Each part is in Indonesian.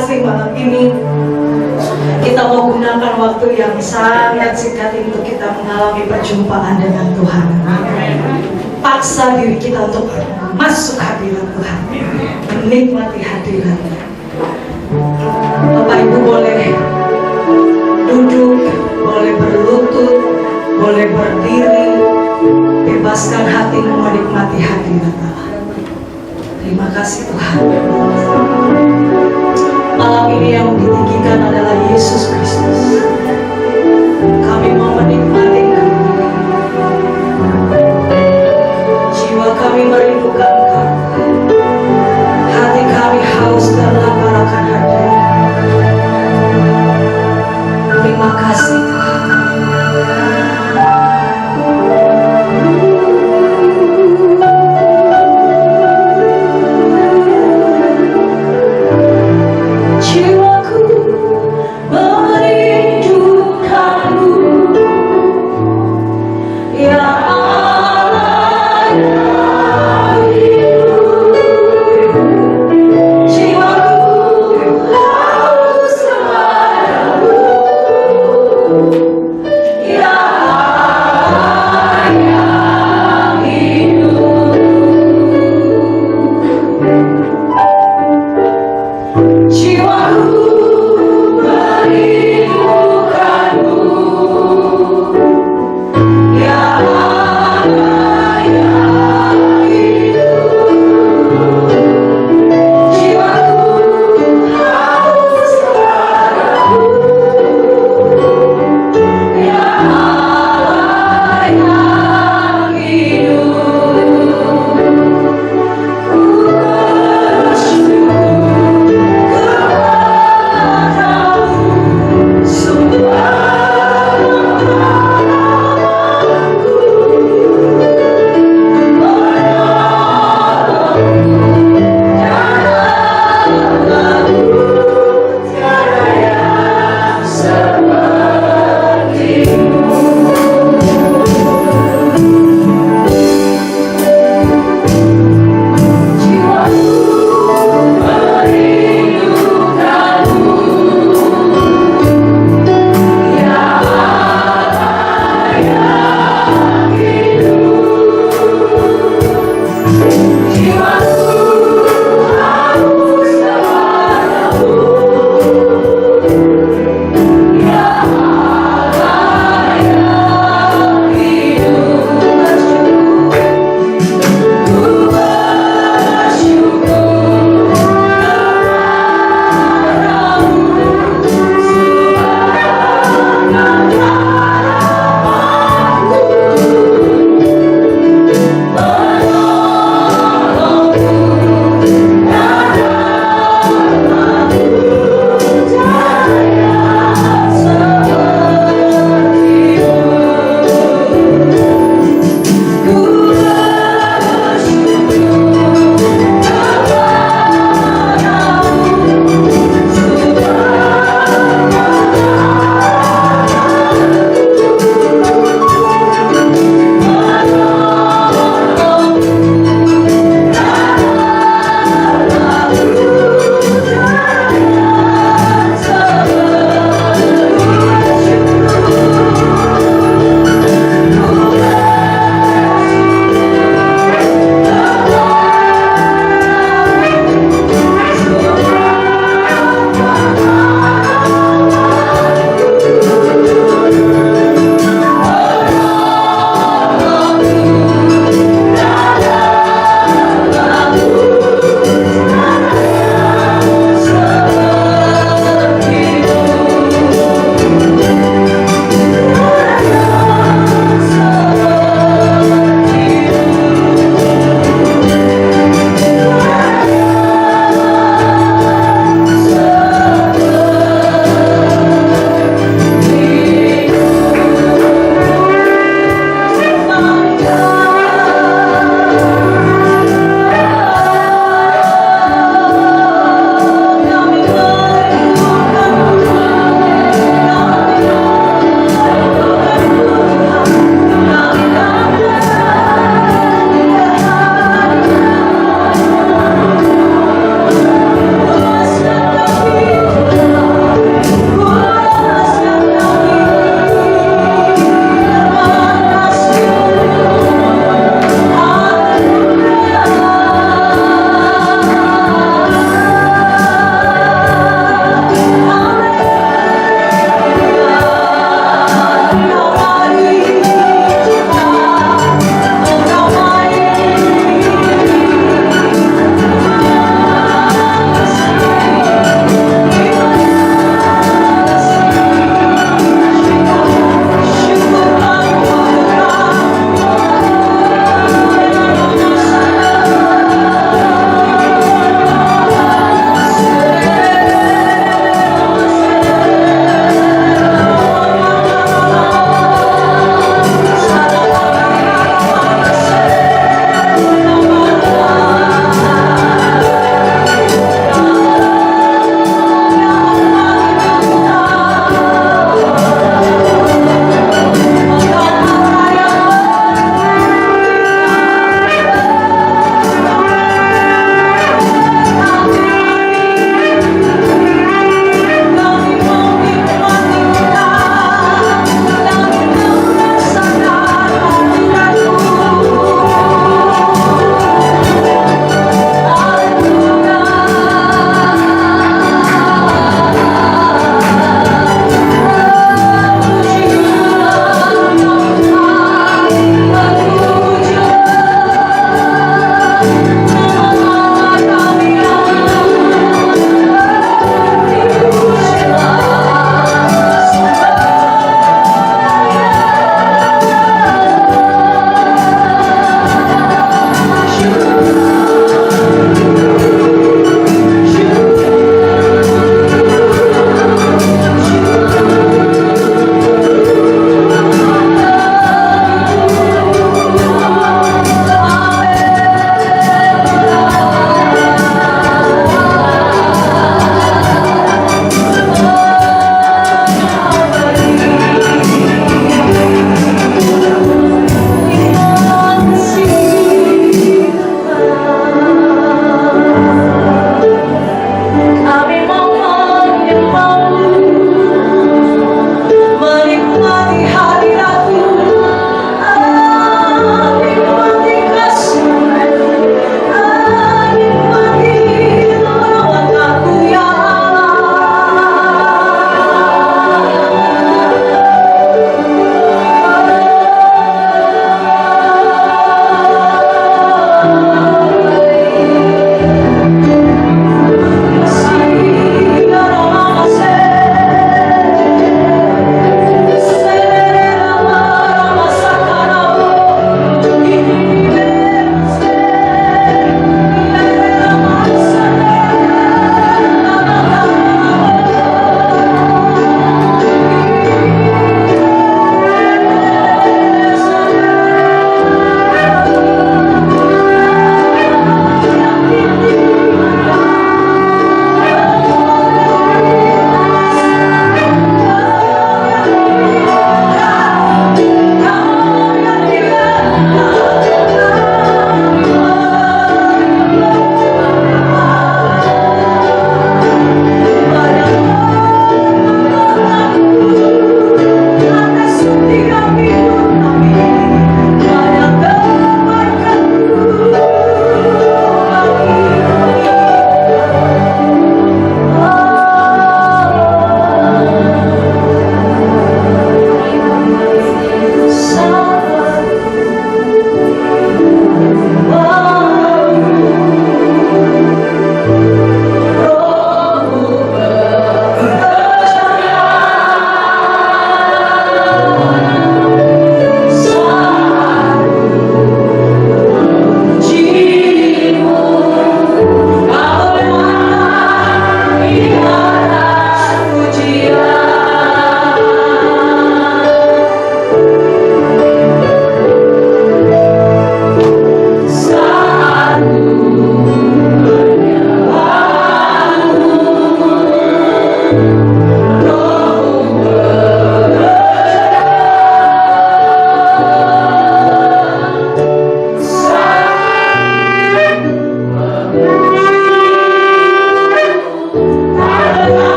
kasih malam ini kita mau gunakan waktu yang sangat singkat untuk kita mengalami perjumpaan dengan Tuhan. Paksa diri kita untuk masuk hadirat Tuhan, menikmati hadirat-Nya. Bapak Ibu boleh duduk, boleh berlutut, boleh berdiri, bebaskan hatimu menikmati hadirat Allah. Terima kasih Tuhan. Malam ini yang ditinggikan adalah Yesus Kristus. Kami mau menikmati Engkau. Jiwa kami merindukan Engkau. Hati kami haus dan lapar akan hadirat. Terima kasih Tuhan. Jiwaku merindukan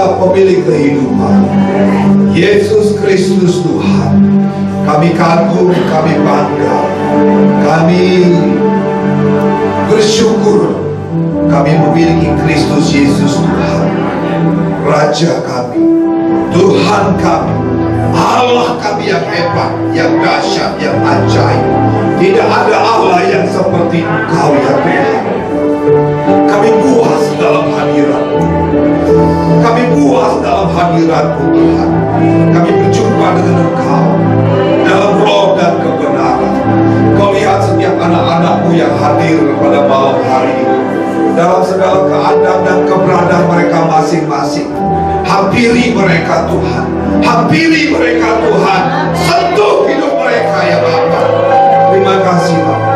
Allah pemilik kehidupan. Yesus Kristus Tuhan, kami kagum, kami bangga, kami bersyukur kami memiliki Kristus Yesus Tuhan, Raja kami, Tuhan kami, Allah kami yang hebat, yang dahsyat, yang ajaib. Tidak ada Allah yang seperti Engkau ya Tuhan. Kami puas dalam hadirat-Mu. Kami puas dalam hadirat-Mu Tuhan. Kami berjumpa dengan Engkau dalam roh dan kebenaran. Kau lihat setiap anak-anak-Mu yang hadir pada malam hari ini, dalam segala keadaan dan keberadaan mereka masing-masing. Hampiri mereka Tuhan, hampiri mereka Tuhan, sentuh hidup mereka ya Bapa. Terima kasih Bapa.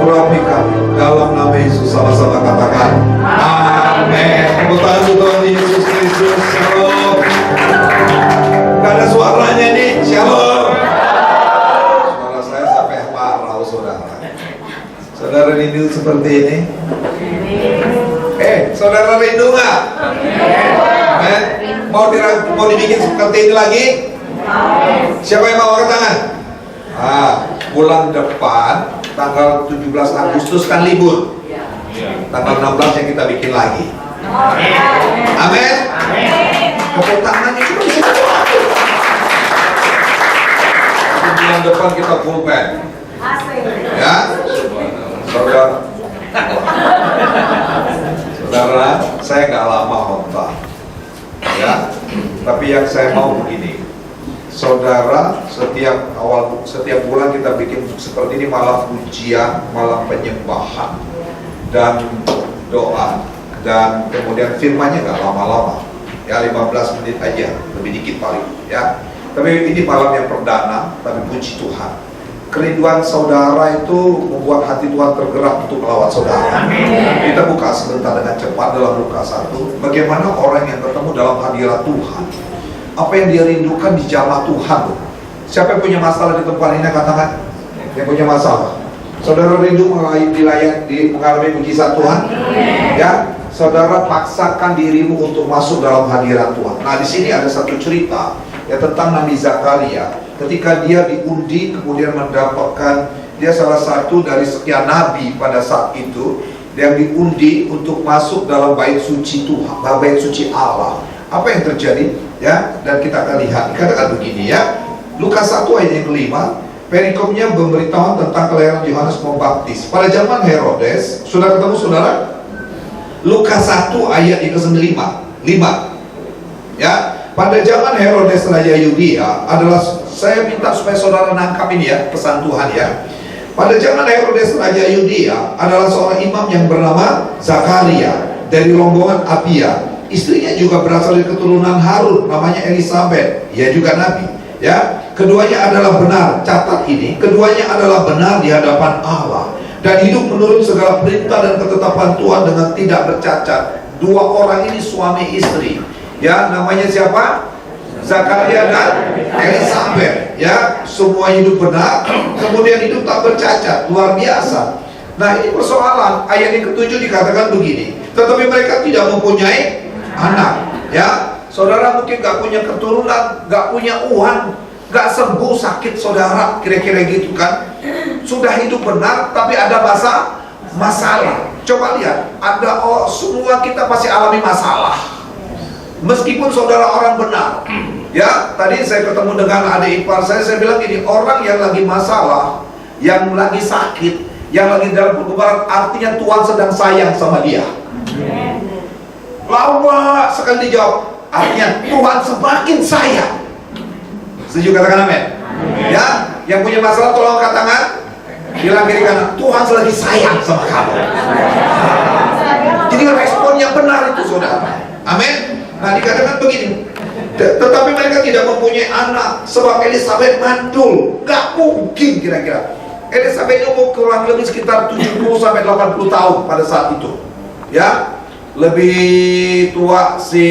Urapi kami dalam nama Yesus, sama-sama katakan amin. Tepuk tangan Tuhan Yesus Kristus. Shalom. Gak ada suaranya nih. Shalom. Suara saya sampai parau saudara. Saudara rindu seperti ini? Saudara rindu nggak? Mau dibikin seperti ini lagi? Siapa yang mau angkat tangan? Bulan depan tanggal 17 Agustus kan libur. Tanggal 16 yang kita bikin lagi. Amin. Tepuk tangannya cuma di situ. Bulan depan kita full band. Ya, saudara, saya nggak lama khotbah, ya. Tapi yang saya mau begini, saudara, setiap bulan kita bikin seperti ini, malam pujian, malam penyembahan, dan doa, dan kemudian firmannya nggak lama-lama, ya 15 menit aja, lebih dikit paling, ya. Tapi ini malam yang perdana, tapi puji Tuhan. Kerinduan saudara itu membuat hati Tuhan tergerak untuk melawat saudara. Kita buka sebentar dengan cepat dalam Lukas 1. Bagaimana orang yang ketemu dalam hadirat Tuhan, apa yang dia rindukan di jamah Tuhan. Siapa yang punya masalah di tempat ini, katakan yang punya masalah. Saudara rindu mengalami mujizat Tuhan? Ya, saudara paksakan dirimu untuk masuk dalam hadirat Tuhan. Nah, di sini ada satu cerita ya tentang Nabi Zakaria. Ketika dia diundi, kemudian mendapatkan, dia salah satu dari sekian nabi pada saat itu yang diundi untuk masuk dalam bait suci Tuhan, bait suci Allah. Apa yang terjadi? Ya, dan kita akan lihat. Dikatakan begini ya, Lukas 1 ayat yang kelima, perikopnya memberitahu tentang kelahiran Yohanes Pembaptis. Pada zaman Herodes, sudah ketemu saudara? Lukas 1 ayat yang ke-5. Ya, pada zaman Herodes Raja Yudea adalah, saya minta supaya saudara nangkap ini ya, pesan Tuhan ya. Pada zaman Herodes Raja Yudea adalah seorang imam yang bernama Zakaria dari rombongan Abia. Istrinya juga berasal dari keturunan Harun, namanya Elisabeth, ia juga nabi. Ya, keduanya adalah benar, catat ini, keduanya adalah benar di hadapan Allah dan hidup menurut segala perintah dan ketetapan Tuhan dengan tidak bercacat. Dua orang ini suami istri. Ya, namanya siapa? Zakaria dan Elisabeth. Ya, semua hidup benar, kemudian hidup tak bercacat, luar biasa. Nah, ini persoalan. Ayat yang ke-7 dikatakan begini, tetapi mereka tidak mempunyai anak. Ya, saudara mungkin gak punya keturunan, gak punya uang, gak sembuh sakit saudara, kira-kira gitu kan. Sudah hidup benar, tapi ada masalah. Coba lihat, semua kita pasti alami masalah. Meskipun saudara orang benar, ya, tadi saya ketemu dengan adik ipar saya bilang gini, orang yang lagi masalah, yang lagi sakit, yang lagi dalam pergumulan, artinya Tuhan sedang sayang sama dia. Lama sekali dijawab, artinya Tuhan semakin sayang. Setuju, katakan amin. Ya, yang punya masalah tolong angkat tangan, bilang kiri kanan, Tuhan lagi sayang sama kamu. Jadi respon yang benar itu saudara. Amin. Nah, dikatakan begini, tetapi mereka tidak mempunyai anak sebab Elisabeth mandul. Gak mungkin kira-kira. Elisabeth umur kurang lebih sekitar 70-80 tahun pada saat itu. Ya, lebih tua si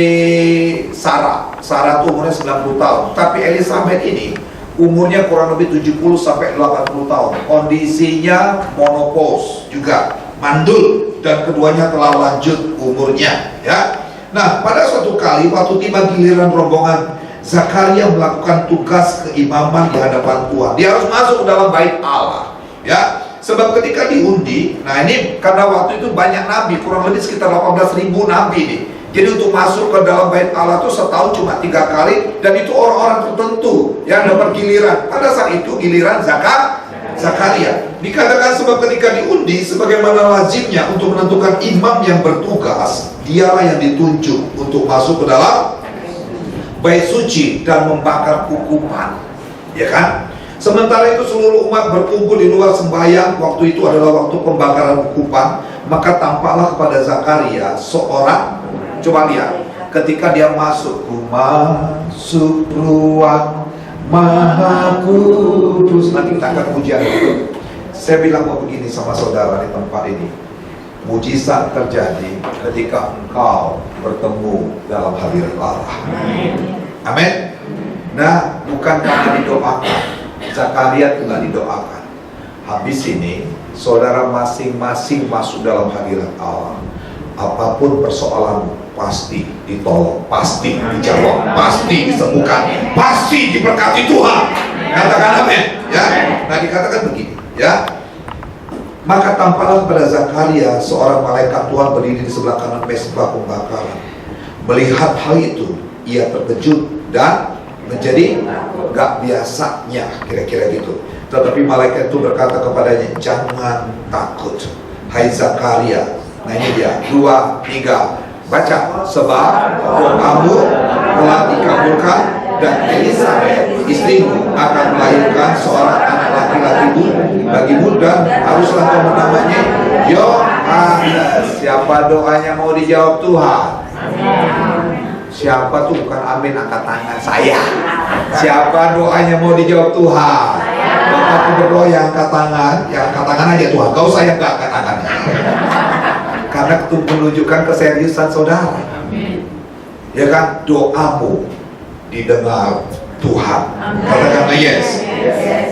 Sarah. Sarah itu umurnya 90 tahun. Tapi Elisabeth ini umurnya kurang lebih 70-80 tahun. Kondisinya monopause juga, mandul, dan keduanya telah lanjut umurnya. Ya. Nah, pada suatu kali waktu tiba giliran rombongan Zakaria melakukan tugas keimaman di hadapan Tuhan, dia harus masuk ke dalam bait Allah, ya. Sebab ketika diundi, nah ini karena waktu itu banyak nabi, kurang lebih sekitar 18.000 nabi nih. Jadi untuk masuk ke dalam bait Allah itu setahun cuma 3 kali, dan itu orang-orang tertentu yang dapat giliran. Pada saat itu giliran Zakaria. Dikatakan sebab ketika diundi, sebagaimana lazimnya untuk menentukan imam yang bertugas, dialah yang ditunjuk untuk masuk ke dalam bait suci dan membakar kukupan, ya kan? Sementara itu seluruh umat berkumpul di luar sembahyang. Waktu itu adalah waktu pembakaran kukupan. Maka tampaklah kepada Zakaria seorang, coba lihat, ketika dia masuk, ku masuk ruang Maha Kudus. Nanti kita akan pujian itu. Saya bilang mau begini sama saudara di tempat ini, mujizat terjadi ketika engkau bertemu dalam hadirat Allah. Amin. Nah, bukan karena didoakan. Zakaria telah didoakan. Habis ini, saudara masing-masing masuk dalam hadirat Allah. Apapun persoalan pasti ditolong, pasti dijawab, pasti disembuhkan, pasti diberkati Tuhan. Katakan amin, ya. Nah, dikatakan begini, ya. Maka tampaklah kepada Zakaria seorang malaikat Tuhan berdiri di sebelah kanan mezbah pembakaran. Melihat hal itu, ia terkejut dan menjadi gak biasanya, kira-kira gitu. Tetapi malaikat itu berkata kepadanya, jangan takut, hai Zakaria. Nah ini dia, 2, 3, baca. Sebab doamu telah dikabulkan, dan Elisabet istrimu akan melahirkan seorang anak laki-laki bagimu, dan haruslah kau menamanya Yohanes. Siapa doanya mau dijawab Tuhan? Siapa tuh? Bukan amin, angkat tangan saya. Siapa doanya mau dijawab Tuhan? Bapak aku berdoa yang angkat tangan, yang angkat tangan aja Tuhan. Gak usah yang gak angkat tangan. Karena itu menunjukkan keseriusan saudara. Ya kan, doamu didengar Tuhan. Katakanlah yes.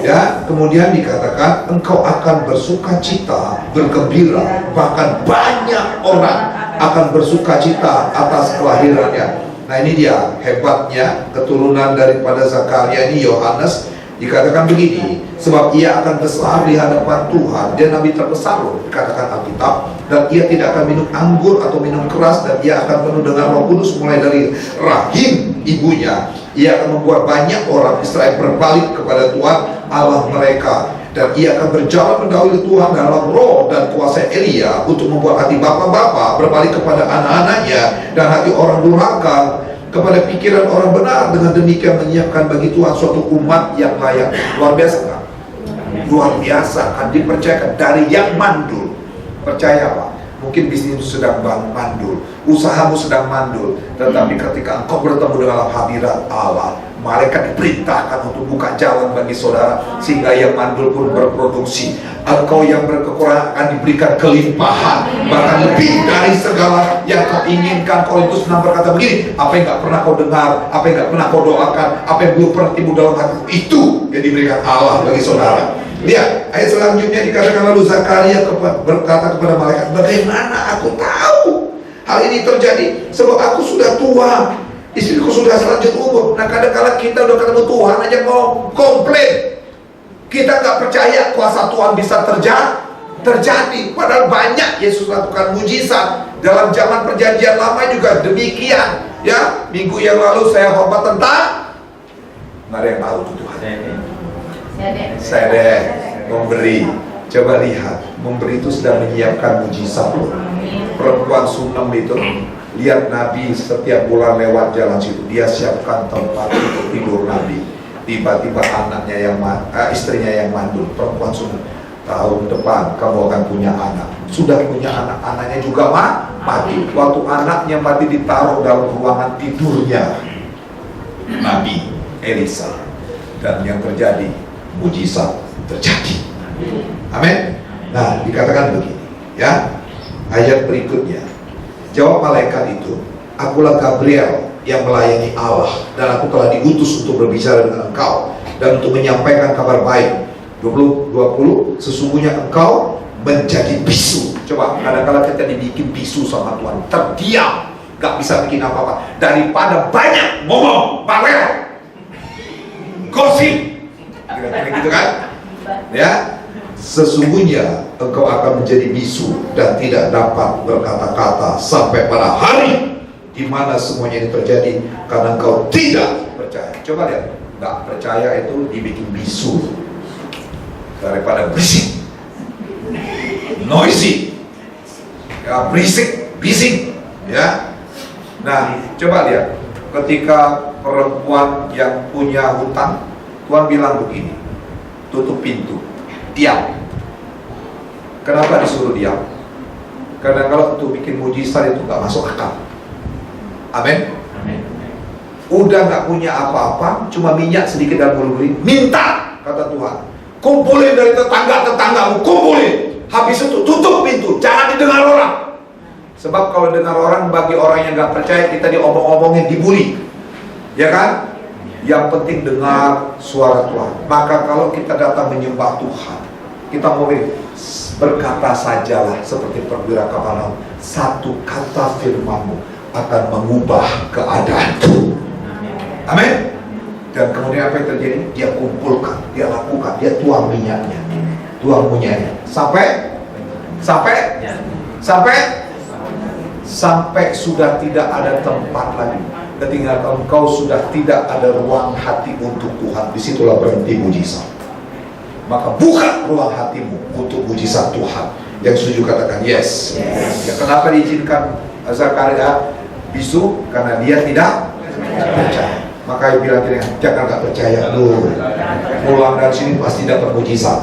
Ya, kemudian dikatakan engkau akan bersuka cita, bergembira, bahkan banyak orang akan bersuka cita atas kelahirannya. Nah ini dia hebatnya keturunan daripada Zakaria ini, Yohanes. Dikatakan begini, sebab ia akan besar di hadapan Tuhan. Dia nabi terbesar loh, dikatakan Alkitab. Dan ia tidak akan minum anggur atau minum keras, dan ia akan penuh dengan Roh Kudus mulai dari rahim ibunya. Ia akan membuat banyak orang Israel berbalik kepada Tuhan Allah mereka. Dan ia akan berjalan mendahului Tuhan dalam roh dan kuasa Elia, untuk membuat hati bapak-bapak berbalik kepada anak-anaknya, dan hati orang durhaka kepada pikiran orang benar. Dengan demikian menyiapkan bagi Tuhan suatu umat yang layak. Luar biasa kan? Luar biasa kan, dipercayakan dari yang mandul. Percaya Pak, mungkin bisnismu sedang mandul, usahamu sedang mandul, tetapi ketika engkau bertemu dengan hadirat Allah, malaikat diperintahkan untuk buka jalan bagi saudara, sehingga yang mandul pun berproduksi. Engkau yang berkekurangan akan diberikan kelimpahan, bahkan lebih dari segala yang kau inginkan. Korintus 6 berkata begini, apa yang gak pernah kau dengar, apa yang gak pernah kau doakan, apa yang belum pernah timbul dalam hati, itu yang diberikan Allah bagi saudara. Lihat ayat selanjutnya, dikatakan lalu Zakaria berkata kepada malaikat, bagaimana aku tahu hal ini terjadi? Sebab aku sudah tua, istriku sudah selanjut umur. Nah kadang-kadang kita udah ketemu Tuhan aja mau komplain. Kita gak percaya kuasa Tuhan bisa terjadi. Padahal banyak Yesus lakukan mujizat. Dalam zaman perjanjian lama juga demikian. Ya, minggu yang lalu saya khotbah tentang, nggak ada yang tahu tuh Tuhan. Sedek, memberi. Coba lihat, memberi itu sedang menyiapkan mujizat. Perempuan Sunem itu, lihat Nabi setiap bulan lewat jalan situ, dia siapkan tempat untuk tidur Nabi. Tiba-tiba anaknya yang istrinya yang mandul, perempuan Sunem, tahun depan kamu akan punya anak. Sudah punya anak, anaknya juga mati. Waktu anaknya mati ditaruh dalam ruangan tidurnya Nabi Elisa, dan yang terjadi mujizat terjadi. Amin. Nah, dikatakan begini, ya. Ayat berikutnya, jawab malaikat itu, akulah Gabriel yang melayani Allah, dan aku telah diutus untuk berbicara dengan engkau dan untuk menyampaikan kabar baik. 20, sesungguhnya engkau menjadi bisu. Coba, kadang-kadang kita dibikin bisu sama Tuhan, terdiam, gak bisa bikin apa-apa daripada banyak ngomong, bawel, gosip, kira-kira gitu kan? Ya, sesungguhnya engkau akan menjadi bisu dan tidak dapat berkata-kata sampai pada hari di mana semuanya ini terjadi karena engkau tidak percaya. Coba lihat, nggak percaya itu dibikin bisu daripada berisik, noisy, ya berisik, bising, ya. Nah, coba lihat, ketika perempuan yang punya hutang, Tuhan bilang begini, tutup pintu, diam. Kenapa disuruh diam? Karena kalau untuk bikin mujizat itu nggak masuk akal. Amin. Udah nggak punya apa-apa, cuma minyak sedikit dan bulu-bulu, minta, kata Tuhan. Kumpulin dari tetangga-tetanggamu, kumpulin. Habis itu tutup pintu, jangan didengar orang. Sebab kalau dengar orang, bagi orang yang nggak percaya, kita diomong-omongin, dibully, ya kan? Yang penting dengar suara Tuhan. Maka kalau kita datang menyembah Tuhan, kita mau berkata sajalah seperti perwira Kapernaum, satu kata firman-Mu akan mengubah keadaanku. Amin. Dan kemudian apa yang terjadi? Dia kumpulkan, dia lakukan, dia tuang minyaknya, tuang minyaknya, sampai sudah tidak ada tempat lagi. Ketika engkau sudah tidak ada ruang hati untuk Tuhan, disitulah berhenti mujizat. Maka buka ruang hatimu untuk mujizat Tuhan. Yang setuju katakan yes. Ya, kenapa diizinkan Zakaria bisu? Karena dia tidak percaya. Maka dia bilang gini, jangan gak percaya lu, pulang dari sini pasti dapat mujizat.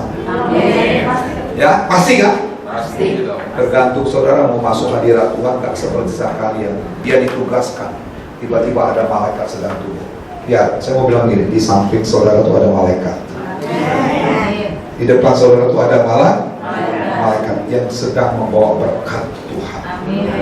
Ya, pasti gak? Pasti. Tergantung saudara mau masuk hadirat Tuhan, gak seperti Zakaria. Dia ditugaskan, tiba-tiba ada malaikat sedang turun. Ya, saya mau bilang gini, di samping saudara itu ada malaikat, di depan saudara itu ada malaikat yang sedang membawa berkat Tuhan.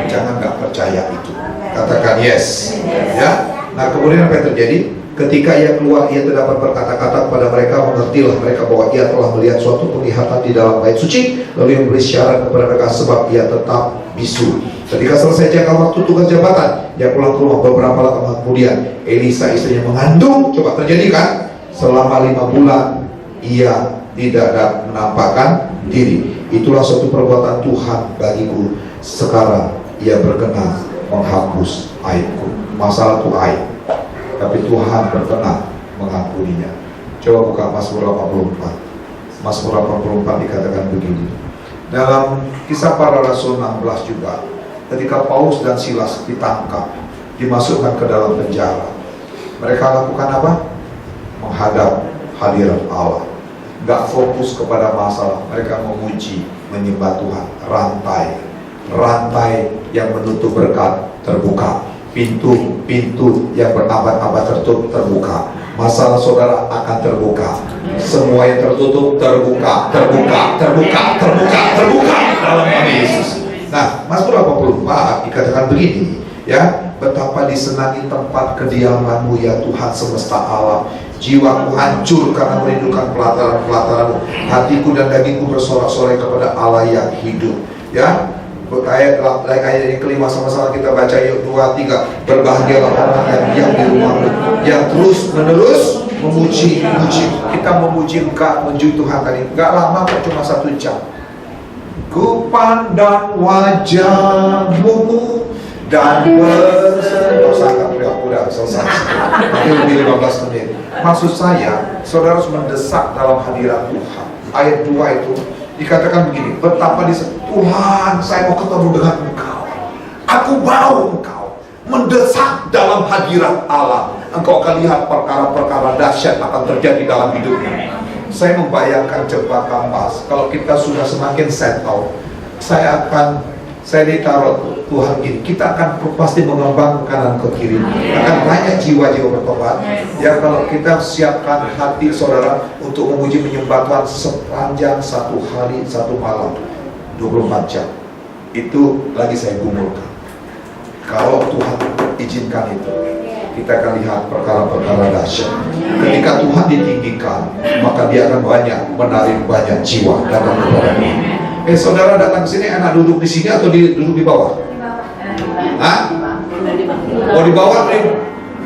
Jangan gak percaya itu, katakan yes. Ya. Nah, kemudian apa yang terjadi? Ketika ia keluar, ia terdapat berkata-kata kepada mereka, mengertilah mereka bahwa ia telah melihat suatu penglihatan di dalam bait suci, lalu ia memberi syarat kepada mereka sebab ia tetap bisu. Ketika selesai jangka waktu tugas jabatan, ia pulang ke rumah. Beberapa lama kemudian Elisa istrinya mengandung. Coba terjadi kan? Selama 5 bulan ia tidak menampakkan diri. Itulah suatu perbuatan Tuhan bagiku. Sekarang ia berkenan menghapus aibku. Masalah itu aib, tapi Tuhan berkenan mengampuninya. Coba buka Mazmur 84. Mazmur 84 dikatakan begini. Dalam Kisah Para Rasul 16 juga, ketika Paulus dan Silas ditangkap, dimasukkan ke dalam penjara, mereka lakukan apa? Menghadap hadirat Allah. Gak fokus kepada masalah, mereka memuji, menyembah Tuhan. Rantai yang menutup berkat terbuka. Pintu yang berabad-abad tertutup terbuka. Masalah saudara akan terbuka. Semua yang tertutup terbuka dalam nama Yesus. Nah, Mazmur 84 dikatakan begini, ya, betapa disenangi tempat kediamanmu ya Tuhan semesta alam. Jiwaku hancur karena merindukan pelataran-pelataranmu. Hatiku dan dagingku bersorak-sorai kepada Allah yang hidup. Ya, ayat yang kelima sama-sama kita baca, yuk 2, 3. Berbahagialah orang yang diam di rumahmu, yang terus menerus memuji. Kita memuji Tuhan tadi gak lama kok, cuma 1 jam. Ku pandang wajahmu dan udah selesai. Nanti lebih 15 menit. Maksud saya, saudara harus mendesak dalam hadirat Tuhan. Ayat 2 itu dikatakan begini, betapa Tuhan, saya mau ketemu dengan Engkau. Aku mau Engkau. Mendesak dalam hadirat Allah. Engkau akan lihat perkara-perkara dahsyat akan terjadi dalam hidupnya. Saya membayangkan jebakan emas. Kalau kita sudah semakin settle, saya ditaruh Tuhan gini, kita akan pasti mengembang kanan ke kiri. Akan banyak jiwa-jiwa bertobat. Ya, kalau kita siapkan hati saudara untuk memuji menyembah Tuhan sepanjang 1 hari 1 malam 24 jam, itu lagi saya gumulkan. Kalau Tuhan izinkan itu, kita akan lihat perkara-perkara dahsyat. Ketika Tuhan ditinggikan, maka Dia akan menarik banyak jiwa datang kepada-Nya. Saudara datang ke sini enak duduk di sini atau duduk di bawah? Hah? Mau dibawa nih?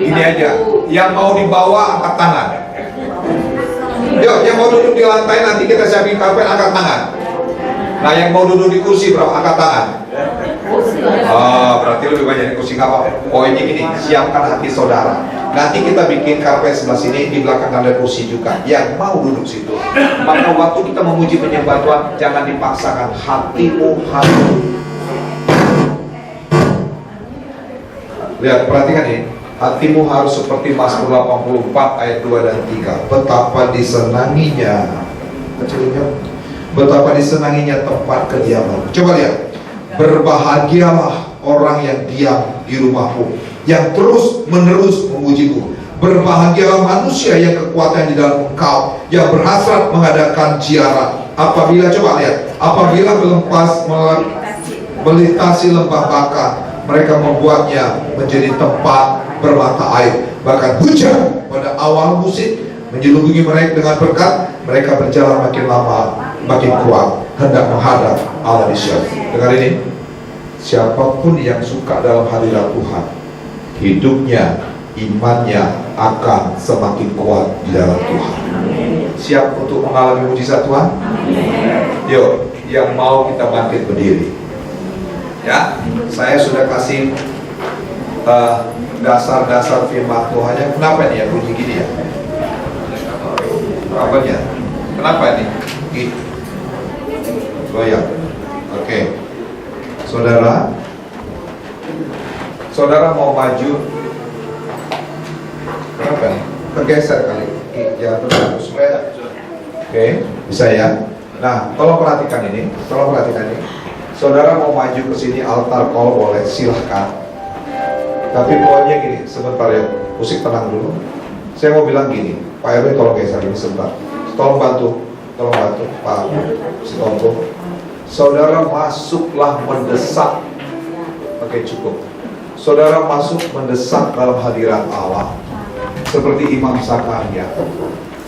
Ini aja. Yang mau dibawa angkat tangan. Yuk, yang mau duduk di lantai nanti kita siapin karpet, angkat tangan. Nah, yang mau duduk di kursi berapa? Angkat tangan. Berarti lebih banyak di kursi apa? Poinnya gini, siapkan hati saudara. Nanti kita bikin karpet sebelah sini, di belakang ada kursi juga. Yang mau duduk situ. Maka waktu kita memuji menyembah Tuhan, jangan dipaksakan, hatimu harus. Lihat, perhatikan ini. Hatimu harus seperti Mazmur 84 ayat 2 dan 3. Betapa disenanginya, betapa disenanginya tempat kediaman. Coba lihat. Berbahagialah orang yang diam di rumahmu, yang terus menerus memujimu. Berbahagialah manusia yang kekuatan di dalam engkau, yang berhasrat mengadakan ziarah. Apabila, coba lihat, apabila melintasi lembah Baka, mereka membuatnya menjadi tempat bermata air. Bahkan hujan pada awal musim menyelubungi mereka dengan berkat. Mereka berjalan makin lama makin kuat, hendak menghadap Allah di Sion. Dengar ini, siapapun yang suka dalam hadirat Tuhan, hidupnya, imannya akan semakin kuat di dalam Tuhan. Siap untuk mengalami mujizat Tuhan? Yuk, yang mau kita bangkit berdiri. Ya, saya sudah kasih dasar-dasar firman Tuhan. Kenapa nih ya bunyi gini ya? Apanya? Kenapa nih? Goyang. Oke. Saudara mau maju. Kenapa nih? Tergeser kali. Ya, terus supaya. Oke, bisa ya. Nah, tolong perhatikan ini. Saudara mau maju ke sini, altar call boleh, silahkan. Tapi poinnya gini, sebentar ya, musik tenang dulu. Saya mau bilang gini, Pak Erwin tolong geser ini sebentar. Tolong bantu Pak Sitompul. Saudara masuklah mendesak. Oke, cukup. Saudara masuk mendesak dalam hadirat Allah, seperti Imam Zakaria.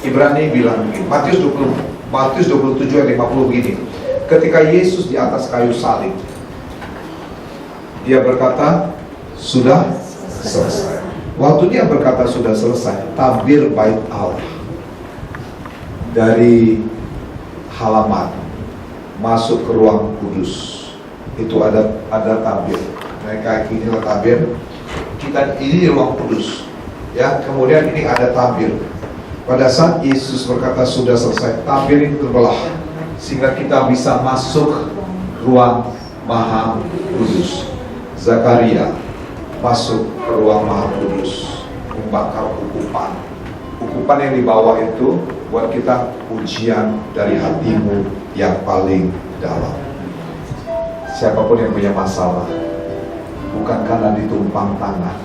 Ibrani bilang begini, Matius 27 ayat 50 begini. Ketika Yesus di atas kayu salib, dia berkata, sudah selesai. Waktu dia berkata sudah selesai, tabir bait Allah dari halaman masuk ke ruang kudus, itu ada tabir. Mereka inilah tabir. Kita ini di ruang kudus, ya. Kemudian ini ada tabir. Pada saat Yesus berkata sudah selesai, tabir ini terbelah sehingga kita bisa masuk ruang Maha Kudus. Zakaria masuk ke ruang Maha Kudus, membakar ukupan yang dibawa itu buat kita ujian dari hatimu yang paling dalam. Siapapun yang punya masalah, bukan karena ditumpang tangan,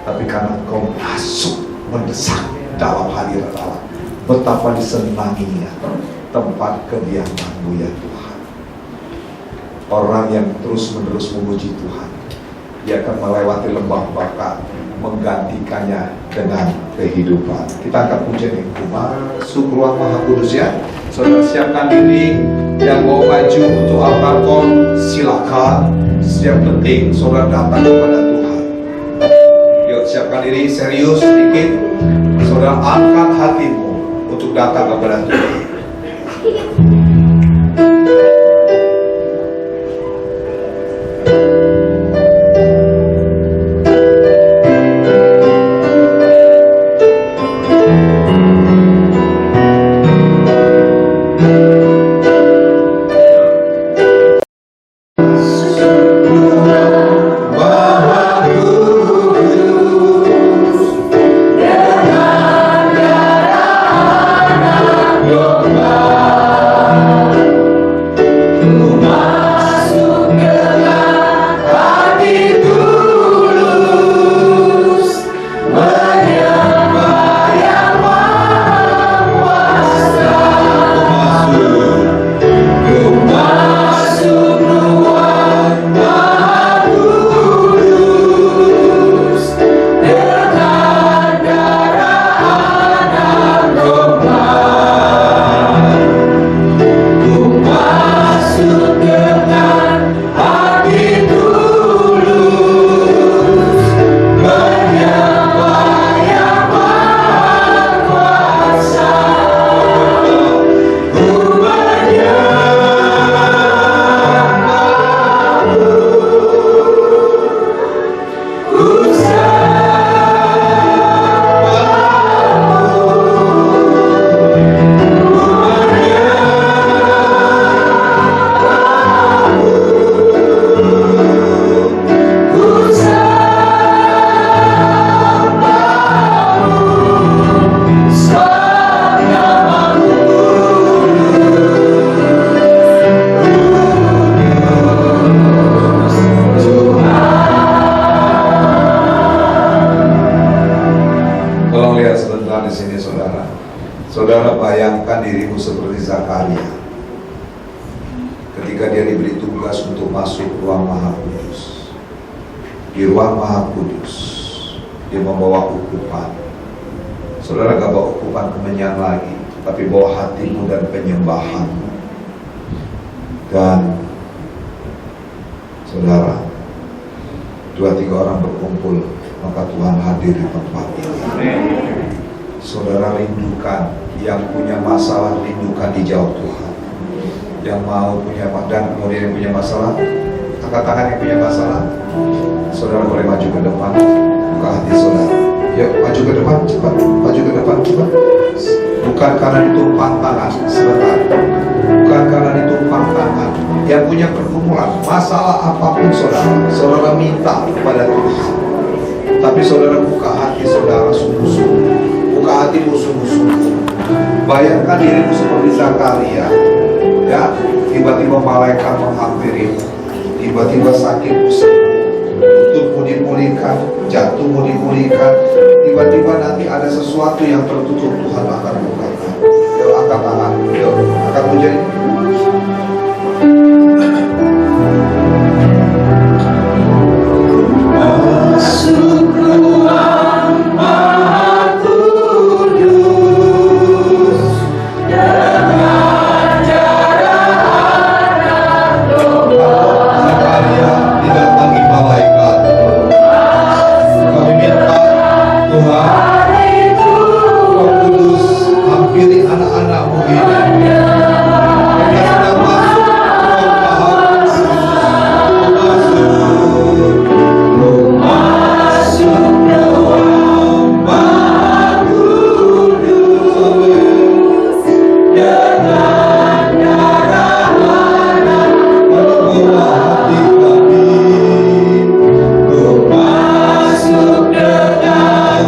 tapi karena kau masuk mendesak dalam hadirat Allah. Betapa disenanginya tempat kediamanmu ya Tuhan. Orang yang terus-menerus memuji Tuhan, dia akan melewati lembah Baka, menggantikannya dengan kehidupan. Kita angkat pujian yang masuk ruang Maha Kudus ya. Saudara siapkan diri. Yang mau maju untuk altar call, silakan. Yang penting saudara datang kepada Tuhan. Yuk siapkan diri, serius sedikit. Saudara angkat hatimu untuk datang kepada Tuhan. saudara. Saudara bayangkan dirimu seperti Zakaria ketika dia diberi tugas untuk masuk ruang Maha Kudus. Di ruang Maha Kudus dia membawa ukupan. Saudara gak bawa ukupan kemenyan lagi, tapi bawa hatimu dan penyembahanmu. Dan saudara, 2-3 orang berkumpul, maka Tuhan hadir di tempat ini. Saudara rindukan, yang punya masalah rindukan dijawab Tuhan. Yang mau punya, dan kemudian yang punya masalah, angkat tangan yang punya masalah. Saudara boleh maju ke depan, buka hati saudara. Yuk maju ke depan, cepat. Maju ke depan, cepat. Bukan karena ditumpang tangan, sebentar. Bukan karena ditumpang tangan. Yang punya pergumulan, masalah apapun saudara minta kepada Tuhan. Tapi saudara buka hati saudara sungguh-sungguh. Buka hatimu sungguh-sungguh. Bayangkan dirimu seperti Zakaria. Ya, tiba-tiba malaikat menghampirimu. Tiba-tiba sakitmu sembuh. Lututmu dipulihkan, jantungmu dipulihkan. Tiba-tiba nanti ada sesuatu yang tertutup, Tuhan akan bukakan. Yuk angkat tangan, yuk angkat pujian. Masuk ruang Maha Kudus dengan jarak anak domba. Zakaria didatangi malaikat. Kami minta Tuhan Roh Kudus hampiri anak-anakmu ini. Mereka sedang masuk ruang Maha Kudus. Masuk ruang Maha Kudus dengan darah anak membawa hati kami. Masuk dengan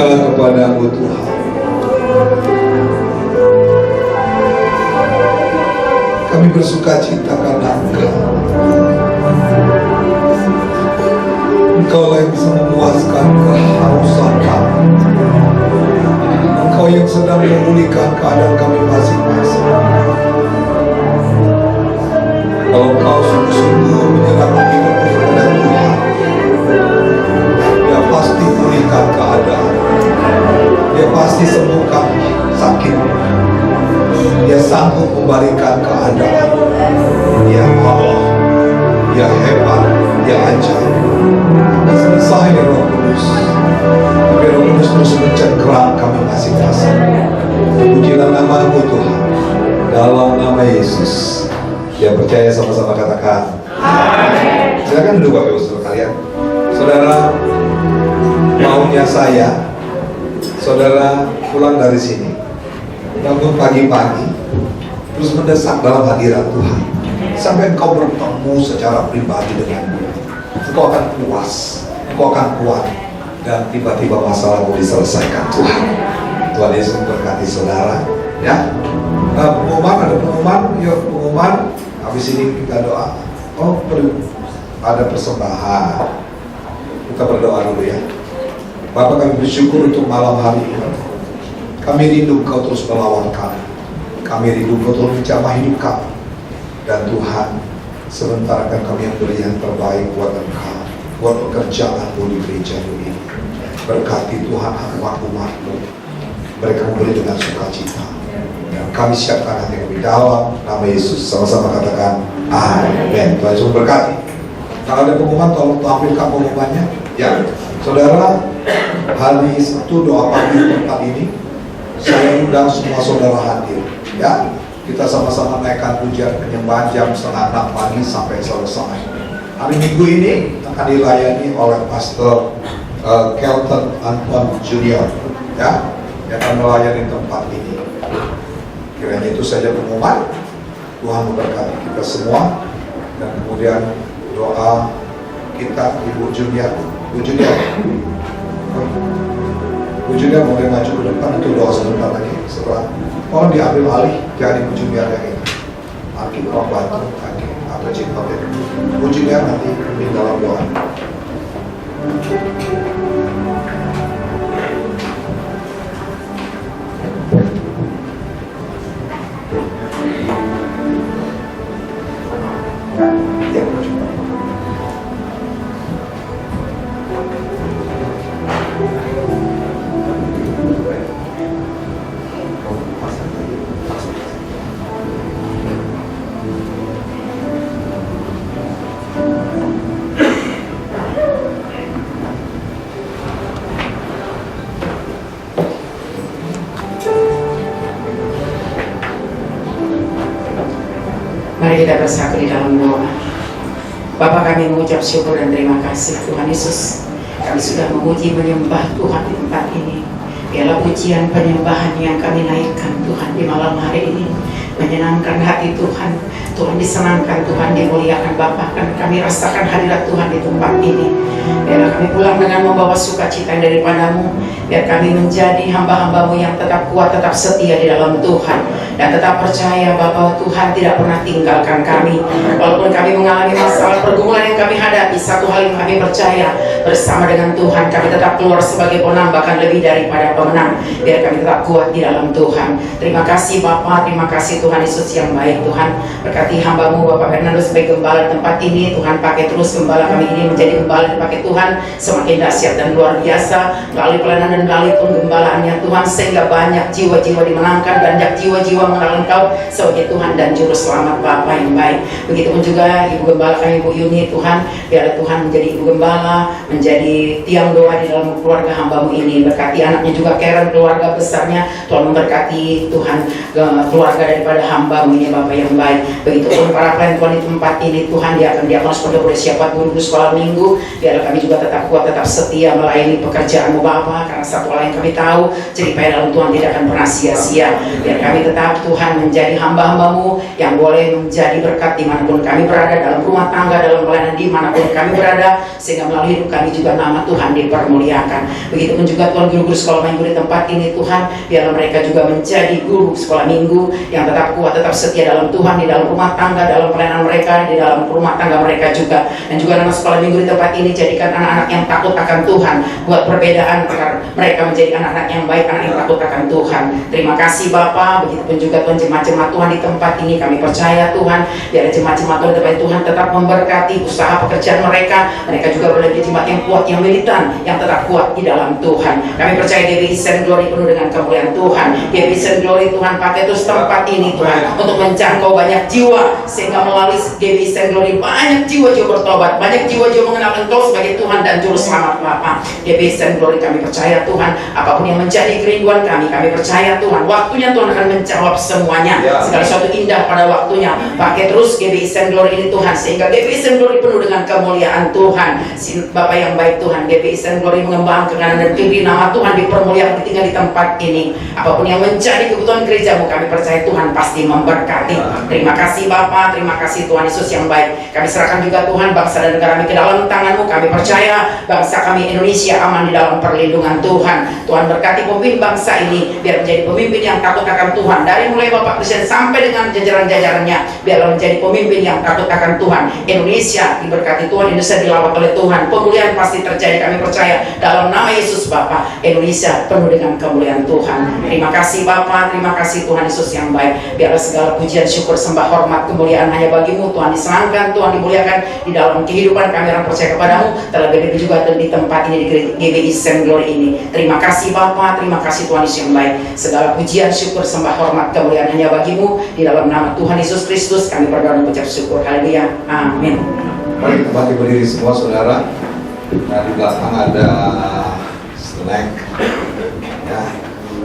hanyalah kepada-Mu Tuhan. Kami bersuka cita karena Engkaulah yang bisa memuaskan kehausan kami. Engkau yang sedang memulihkan keadaan kami masing-masing. Kalau Engkau sungguh-sungguh menyerahkan hidupmu kepada Tuhan, Dia pasti pulihkan keadaan. Dia pasti sembuhkan sakit. Dia sanggup membalikan keadaan. Dia Allah, Dia hebat, Dia ajaib. Selesai Roh Kudus. Tapi Roh Kudus terus mencengkeram kami masing-masing. Pujilah nama-Mu Tuhan. Dalam nama Yesus. Yang percaya sama-sama katakan amin. Silakan duduk Bapak Ibu Saudara kalian. Saudara, maunya saya, saudara pulang dari sini, bangun pagi-pagi, terus mendesak dalam hadirat Tuhan, sampai engkau bertemu secara pribadi dengan Dia. Engkau akan puas, engkau akan kuat, dan tiba-tiba masalahmu diselesaikan Tuhan. Tuhan Yesus memberkati saudara. Ya, pengumuman, ada pengumuman, yuk pengumuman. Habis ini kita doa. Oh, ada persembahan. Kita berdoa dulu ya. Bapak, kami bersyukur untuk malam hari ini. Kami rindu Engkau terus melawan kami. Kami rindu Engkau terus menjamah hidup kami. Dan Tuhan, sementara kan kami yang beri yang terbaik buat Engkau, buat pekerjaan-Mu di gereja ini. Berkati Tuhan umat-umat-Mu. Mereka memberi dengan sukacita. Dan kami siapkan hati kami dalam nama Yesus. Sama-sama katakan amin. Tuhan Yesus berkati. Kalau ada pengumuman, tolong tampilkan pengumumannya. Ya, saudara, hari Sabtu doa pagi di tempat ini, saya undang semua saudara hadir. Ya, kita sama-sama naikkan pujian penyembahan jam 5:30 pagi sampai selesai. Hari Minggu ini akan dilayani oleh Pastor Kelton Anton Junior. Ya, yang akan melayani tempat ini. Kiranya itu saja pengumuman. Tuhan memberkati kita semua. Dan kemudian doa kita Ibu Junior. Bu Junior boleh maju ke depan untuk doa sebentar lagi. Setelah mohon diambil alih dari Bu Junior yang ini. Aki orang bantu, Aki atau Cipta. Bu Junior nanti di dalam doa. Mari kita bersatu di dalam doa. Bapa, kami mengucap syukur dan terima kasih Tuhan Yesus. Kami sudah memuji menyembah Tuhan di tempat ini. Biarlah pujian penyembahan yang kami naikkan Tuhan di malam hari ini menyenangkan hati Tuhan. Tuhan disenangkan, Tuhan dimuliakan Bapa. Kami rasakan hadirat Tuhan di tempat ini. Biarlah kami pulang dengan membawa sukacita daripada-Mu. Biar kami menjadi hamba-hamba-Mu yang tetap kuat, tetap setia di dalam Tuhan. Dan tetap percaya Bapa, Tuhan tidak pernah tinggalkan kami. Walaupun kami mengalami masalah pergumulan yang kami hadapi, satu hal yang kami percaya, bersama dengan Tuhan kami tetap keluar sebagai pemenang, bahkan lebih daripada pemenang. Biar kami tetap kuat di dalam Tuhan. Terima kasih Bapa, terima kasih Tuhan Yesus yang baik. Tuhan berkati hamba-Mu Bapak Fernando sebagai gembala tempat ini. Tuhan pakai terus gembala kami ini menjadi gembala dipakai Tuhan semakin dahsyat dan luar biasa melalui pelayanan dan melalui penggembalaannya Tuhan, sehingga banyak jiwa-jiwa dimenangkan, banyak jiwa-jiwa mengenal Engkau sebagai Tuhan dan Juru Selamat Bapa yang baik. Begitupun juga Ibu Gembala kami Ibu Yuni Tuhan, biarlah Tuhan menjadi Ibu Gembala, menjadi tiang doa di dalam keluarga hamba-Mu ini. Berkati anaknya juga Karen, keluarga besarnya Tuhan memberkati Tuhan keluarga daripada hamba-Mu ini Bapa yang baik. Begitu Begitupun para pelayan Tuhan di tempat ini, Tuhan, diakonos pondok siapa guru sekolah minggu, biar kami juga tetap kuat, tetap setia melayani pekerjaan-Mu Bapa, karena satu hal yang kami tahu, jeripaya dalam Tuhan tidak akan pernah sia-sia. Biar kami tetap, Tuhan, menjadi hamba-hamba-Mu yang boleh menjadi berkat dimanapun kami berada, dalam rumah tangga, dalam pelayanan dimanapun kami berada, sehingga melalui hidup kami juga nama Tuhan dipermuliakan. Begitupun juga Tuhan, guru-guru sekolah minggu di tempat ini, Tuhan, biar mereka juga menjadi guru sekolah minggu yang tetap kuat, tetap setia dalam Tuhan, di dalam rumah tangga, dalam pelayanan mereka, di dalam rumah tangga mereka juga. Dan juga nama sekolah minggu di tempat ini, jadikan anak-anak yang takut akan Tuhan, buat perbedaan agar mereka menjadi anak-anak yang baik, anak yang takut akan Tuhan. Terima kasih Bapa. Begitupun juga Tuhan, jemaat-jemaat Tuhan di tempat ini, kami percaya Tuhan, biar jemaat-jemaat Tuhan di tempat ini, Tuhan tetap memberkati usaha pekerjaan mereka. Mereka juga boleh menjadi jemaat yang kuat, yang militan, yang tetap kuat di dalam Tuhan. Kami percaya GBI Send Glory penuh dengan kemuliaan Tuhan. GBI Send Glory, Tuhan, pakai terus tempat ini Tuhan untuk menjangkau banyak jiwa, sehingga melalui GBI Send Glory banyak jiwa-jiwa bertobat, banyak jiwa-jiwa mengenal Engkau sebagai Tuhan dan Juru Selamat Bapa. GBI Send Glory, kami percaya Tuhan, apapun yang menjadi kerinduan kami percaya Tuhan, waktunya Tuhan akan menjawab semuanya. Segala sesuatu indah pada waktunya. Pakai terus GBI Send Glory ini Tuhan, sehingga GBI Send Glory penuh dengan kemuliaan Tuhan. Bapa yang baik Tuhan, GBI Send Glory mengembangkan kebenaran dan kiri nama Tuhan dipermuliakan, tinggal di tempat ini. Apapun yang menjadi kebutuhan gereja-Mu, kami percaya Tuhan pasti memberkati. Terima kasih Bapa, terima kasih Tuhan Yesus yang baik. Kami serahkan juga Tuhan bangsa dan negara kami ke dalam tangan-Mu. Kami percaya bangsa kami Indonesia aman di dalam perlindungan Tuhan. Tuhan berkati pemimpin bangsa ini, biar menjadi pemimpin yang takut akan Tuhan, dari mulai Bapak Presiden sampai dengan jajaran-jajarannya, biarlah menjadi pemimpin yang takut akan Tuhan. Indonesia diberkati Tuhan, Indonesia dilawat oleh Tuhan, pemulihan pasti terjadi, kami percaya dalam nama Yesus Bapa. Indonesia penuh dengan kemuliaan Tuhan. Terima kasih Bapa, terima kasih Tuhan Yesus yang baik. Biarlah segala pujian, syukur, sembah, hormat, kemuliaan hanya bagi-Mu Tuhan, disenangkan Tuhan, dimuliakan di dalam kehidupan kami orang percaya kepada-Mu, terlebih juga di tempat ini, di GBI Send Glory ini. Terima kasih Bapa, terima kasih Tuhan Yesus yang baik. Segala pujian, syukur, sembah, hormat, kemuliaan hanya bagi-Mu, di dalam nama Tuhan Yesus Kristus kami berdoa dan mengucap syukur. Haleluya, amin. Mari kembali berdiri semua saudara. Nah, di belakang ada snack. Ya,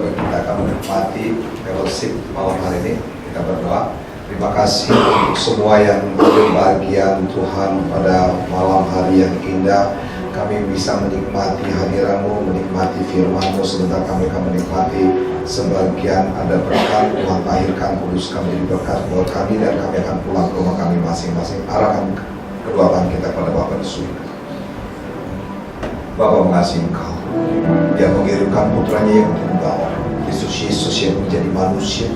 kita akan menikmati fellowship malam hari ini. Kita berdoa. Terima kasih untuk semua yang berbahagian Tuhan pada malam hari yang indah. Kami bisa menikmati hadirat-Mu, menikmati firman-Mu. Sebentar kami akan menikmati sebagian ada berkat. Tuhan lahirkan kudus kami berkat buat kami, dan kami akan pulang ke rumah kami masing-masing. Arahkan kedua tangan kita pada Bapa di surga. Bapa mengasihi Engkau, Dia mengirimkan putranya yang tunggal, Kristus Yesus yang menjadi manusia,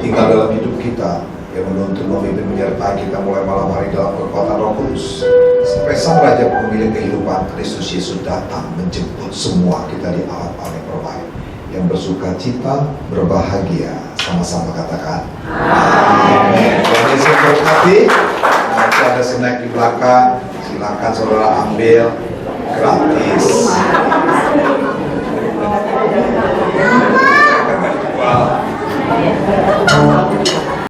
tinggal dalam hidup kita, yang menuntun, memimpin, menyertai kita mulai malam hari dalam kekuatan Roh Kudus, sampai Sang Raja pemilik kehidupan, Kristus Yesus datang menjemput semua kita di alam paling terbaik. Yang bersuka cita, berbahagia, sama-sama katakan amin. Tuhan Yesus berkati. Nanti ada snack di belakang, silakan saudara ambil, gratis.